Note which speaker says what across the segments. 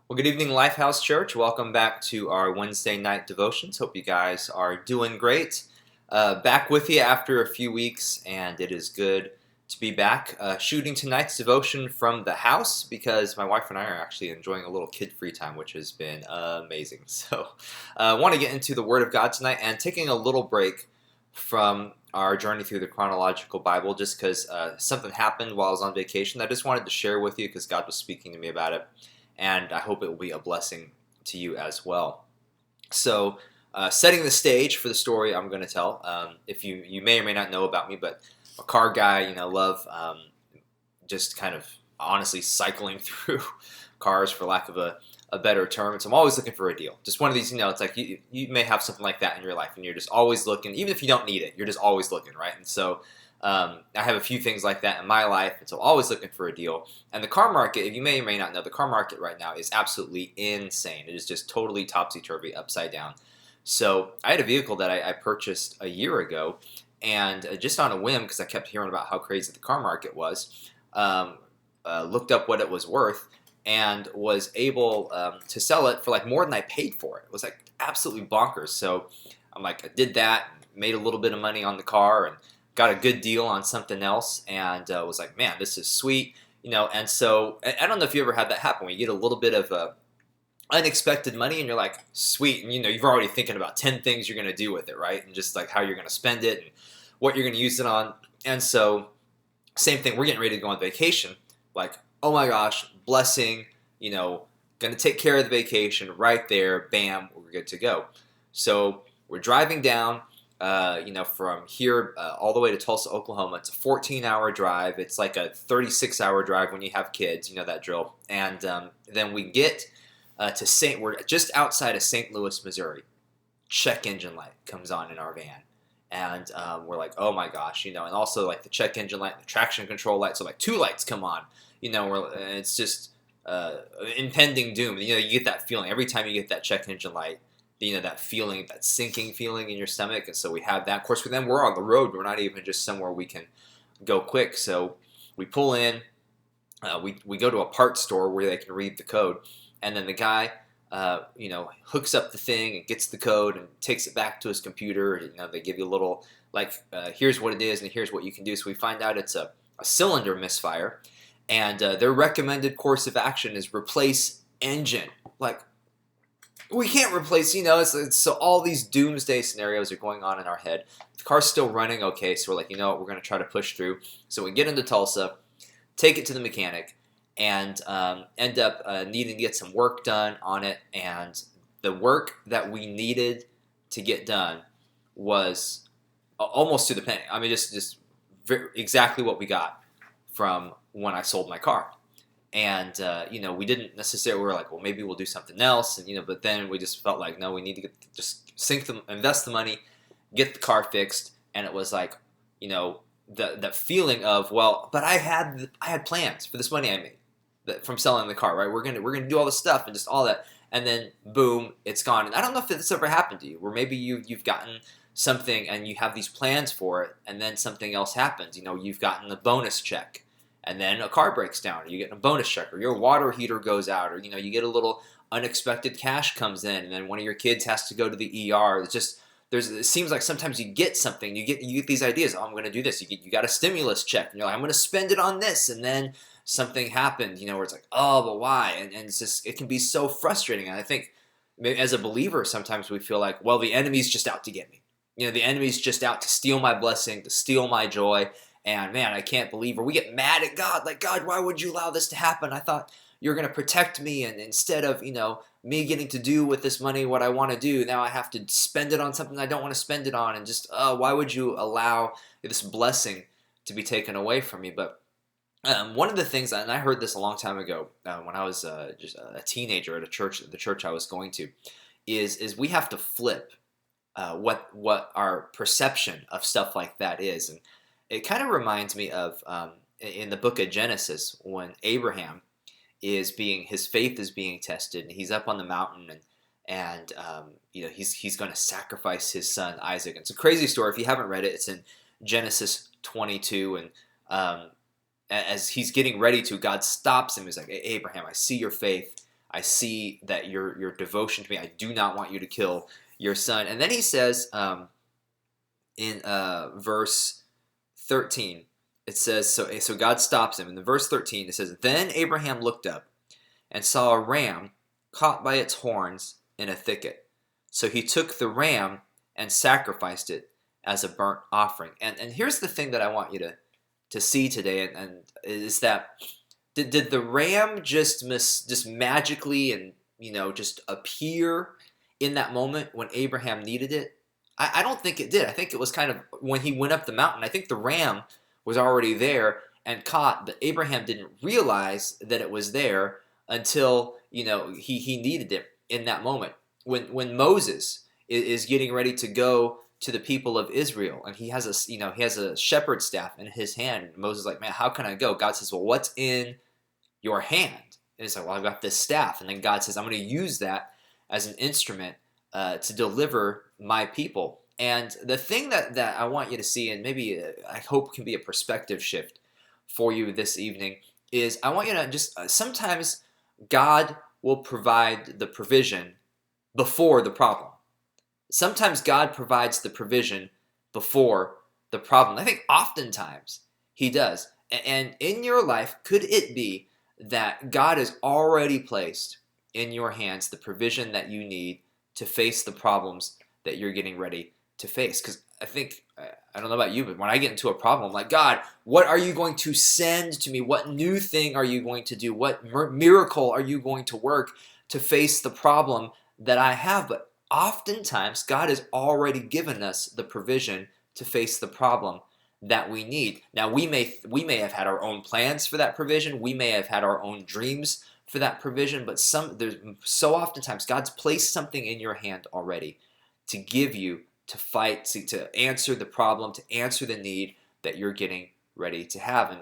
Speaker 1: Well, good evening, Lifehouse Church. Welcome back to our Wednesday night devotions. Hope you guys are doing great. Back with you after a few weeks, and it is good to be back shooting tonight's devotion from the house because my wife and I are actually enjoying a little kid-free time, which has been amazing. So, I want to get into the Word of God tonight and taking a little break from our journey through the chronological Bible just because something happened while I was on vacation. I just wanted to share with you because God was speaking to me about it, and I hope it will be a blessing to you as well. So, setting the stage for the story I'm going to tell. If you may or may not know about me, but I'm a car guy, love just kind of honestly cycling through cars for lack of a better term. So I'm always looking for a deal. Just one of these, it's like you may have something like that in your life, and you're just always looking, even if you don't need it, you're just always looking, right? And so I have a few things like that in my life, and so always looking for a deal. And the car market, if you may or may not know, the car market right now is absolutely insane. It is just totally topsy-turvy, upside down. So I had a vehicle that I purchased a year ago, and just on a whim, because I kept hearing about how crazy the car market was, looked up what it was worth, and was able to sell it for like more than I paid for it. It was like absolutely bonkers. So I'm like, I did that, made a little bit of money on the car, and got a good deal on something else, and was like, man, this is sweet, And so I don't know if you ever had that happen, when you get a little bit of unexpected money, and you're like, sweet, and you've already thinking about 10 things you're going to do with it, right? And just like how you're going to spend it and what you're going to use it on. And so same thing, we're getting ready to go on vacation. Like, oh my gosh, blessing, going to take care of the vacation right there. Bam, we're good to go. So we're driving down, from here all the way to Tulsa, Oklahoma. It's a 14-hour drive. It's like a 36-hour drive when you have kids. You know that drill. And then we get we're just outside of St. Louis, Missouri. Check engine light comes on in our van. And we're like, oh my gosh, and also like the check engine light, the traction control light. So like two lights come on, it's just impending doom. You get that feeling every time you get that check engine light, that feeling, that sinking feeling in your stomach. And so we have that. Of course, we're on the road. We're not even just somewhere we can go quick. So we pull in, we go to a parts store where they can read the code. And then the guy, hooks up the thing and gets the code and takes it back to his computer. They give you a little, like, here's what it is and here's what you can do. So we find out it's a cylinder misfire. And their recommended course of action is replace engine. Like, we can't replace, so all these doomsday scenarios are going on in our head. The car's still running okay, so we're like, we're going to try to push through. So we get into Tulsa, take it to the mechanic, and end up needing to get some work done on it. And the work that we needed to get done was almost to the penny. I mean, just exactly what we got from when I sold my car. And we didn't necessarily. We were like, well, maybe we'll do something else, and but then we just felt like, no, we need to just invest the money, get the car fixed. And it was like, the feeling of, well, but I had plans for this money I made from selling the car, right? We're gonna do all this stuff and just all that, and then boom, it's gone. And I don't know if this ever happened to you, where maybe you've gotten something and you have these plans for it, and then something else happens. You've gotten a bonus check, and then a car breaks down, or you get a bonus check, or your water heater goes out, or you get a little unexpected cash comes in, and then one of your kids has to go to the ER. It seems like sometimes you get something, you get these ideas. Oh, I'm going to do this. You got a stimulus check, and you're like, I'm going to spend it on this, and then something happened, where it's like, oh, but why? And it's just, it can be so frustrating. And I think as a believer, sometimes we feel like, well, the enemy's just out to get me. The enemy's just out to steal my blessing, to steal my joy. And man, I can't believe, or we get mad at God, like, God, why would you allow this to happen? I thought you were going to protect me, and instead of, me getting to do with this money what I want to do, now I have to spend it on something I don't want to spend it on, and just, why would you allow this blessing to be taken away from me? But one of the things, and I heard this a long time ago when I was just a teenager at the church I was going to, is we have to flip what our perception of stuff like that is. And it kind of reminds me of in the book of Genesis, when Abraham his faith is being tested, and he's up on the mountain, and he's going to sacrifice his son Isaac. It's a crazy story. If you haven't read it, it's in Genesis 22, and as he's getting ready to, God stops him. He's like, Abraham, I see your faith. I see that your devotion to me. I do not want you to kill your son. And then he says in verse 13, it says, so God stops him. In the verse 13, it says, then Abraham looked up and saw a ram caught by its horns in a thicket. So he took the ram and sacrificed it as a burnt offering. And here's the thing that I want you to see today, and is that did the ram just magically and just appear in that moment when Abraham needed it? I don't think it did. I think it was kind of when he went up the mountain. I think the ram was already there and caught, but Abraham didn't realize that it was there until he needed it in that moment. When Moses is getting ready to go to the people of Israel, and he has a shepherd's staff in his hand, and Moses is like, man, how can I go? God says, well, what's in your hand? And it's like, well, I've got this staff. And then God says, I'm going to use that as an instrument to deliver my people. And the thing that I want you to see, and maybe I hope can be a perspective shift for you this evening, is I want you to just sometimes God will provide the provision before the problem. Sometimes God provides the provision before the problem. I think oftentimes he does. And in your life, could it be that God has already placed in your hands the provision that you need to face the problems that you're getting ready to face? Because I think, I don't know about you, but when I get into a problem, I'm like, God, what are you going to send to me? What new thing are you going to do? What miracle are you going to work to face the problem that I have? But oftentimes, God has already given us the provision to face the problem that we need. Now, we may have had our own plans for that provision. We may have had our own dreams for that provision. But there's so oftentimes God's placed something in your hand already to give you, to fight, to answer the problem, to answer the need that you're getting ready to have. And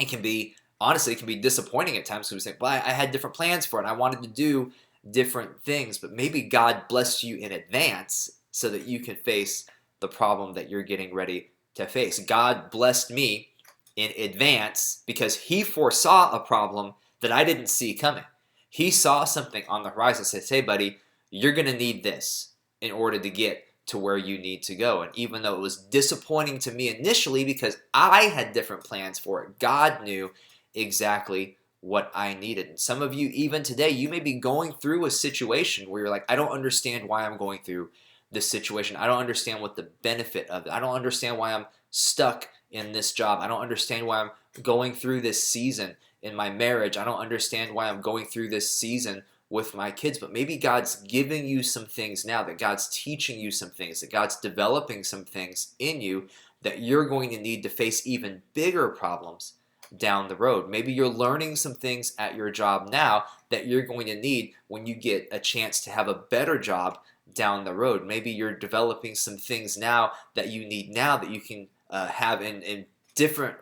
Speaker 1: it can be, honestly, it can be disappointing at times because we say, well, I had different plans for it. I wanted to do different things, but maybe God blessed you in advance so that you can face the problem that you're getting ready to face. God blessed me in advance because he foresaw a problem that I didn't see coming. He saw something on the horizon and says, hey buddy, you're going to need this in order to get to where you need to go. And even though it was disappointing to me initially because I had different plans for it, God knew exactly what I needed. And some of you, even today, you may be going through a situation where you're like, I don't understand why I'm going through this situation. I don't understand what the benefit of it. I don't understand why I'm stuck in this job. I don't understand why I'm going through this season in my marriage. I don't understand why I'm going through this season with my kids. But maybe God's giving you some things now, that God's teaching you some things, that God's developing some things in you that you're going to need to face even bigger problems down the road. Maybe you're learning some things at your job now that you're going to need when you get a chance to have a better job down the road. Maybe you're developing some things now that you need now that you can have in different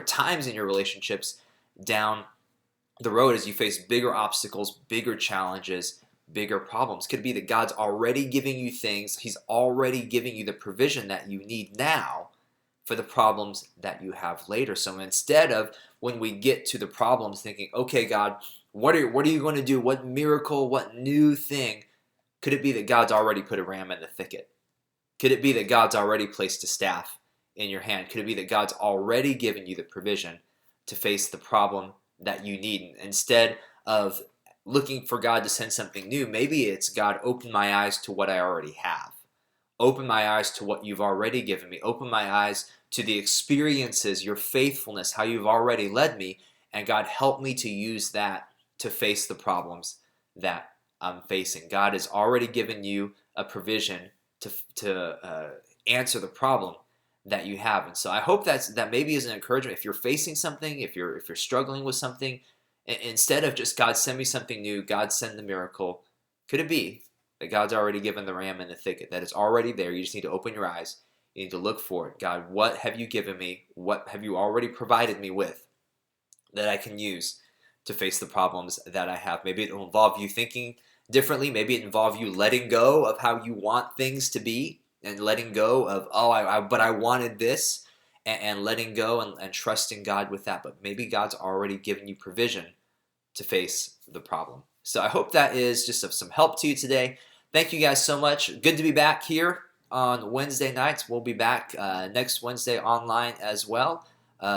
Speaker 1: times in your relationships down the road as you face bigger obstacles, bigger challenges, bigger problems. Could be that God's already giving you things. He's already giving you the provision that you need now for the problems that you have later. So instead of when we get to the problems thinking, okay, God, what are you going to do? What miracle, what new thing? Could it be that God's already put a ram in the thicket? Could it be that God's already placed a staff in your hand? Could it be that God's already given you the provision to face the problem that you need? Instead of looking for God to send something new, maybe it's, God, open my eyes to what I already have. Open my eyes to what you've already given me. Open my eyes to the experiences, your faithfulness, how you've already led me. And God, help me to use that to face the problems that I'm facing. God has already given you a provision to answer the problem that you have. And so I hope that maybe is an encouragement. If you're facing something, if you're struggling with something, instead of just, God, send me something new, God, send the miracle, could it be that God's already given the ram in the thicket, that it's already there? You just need to open your eyes. You need to look for it. God, what have you given me? What have you already provided me with that I can use to face the problems that I have? Maybe it will involve you thinking differently. Maybe it involve you letting go of how you want things to be and letting go of, but I wanted this, and letting go and trusting God with that. But maybe God's already given you provision to face the problem. So I hope that is just of some help to you today. Thank you guys so much. Good to be back here on Wednesday nights. We'll be back next Wednesday online as well.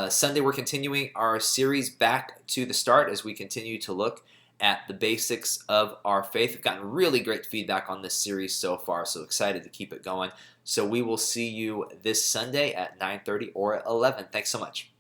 Speaker 1: Sunday, we're continuing our series Back to the Start as we continue to look at the basics of our faith. We've gotten really great feedback on this series so far, so excited to keep it going. So we will see you this Sunday at 9:30 or at 11. Thanks so much.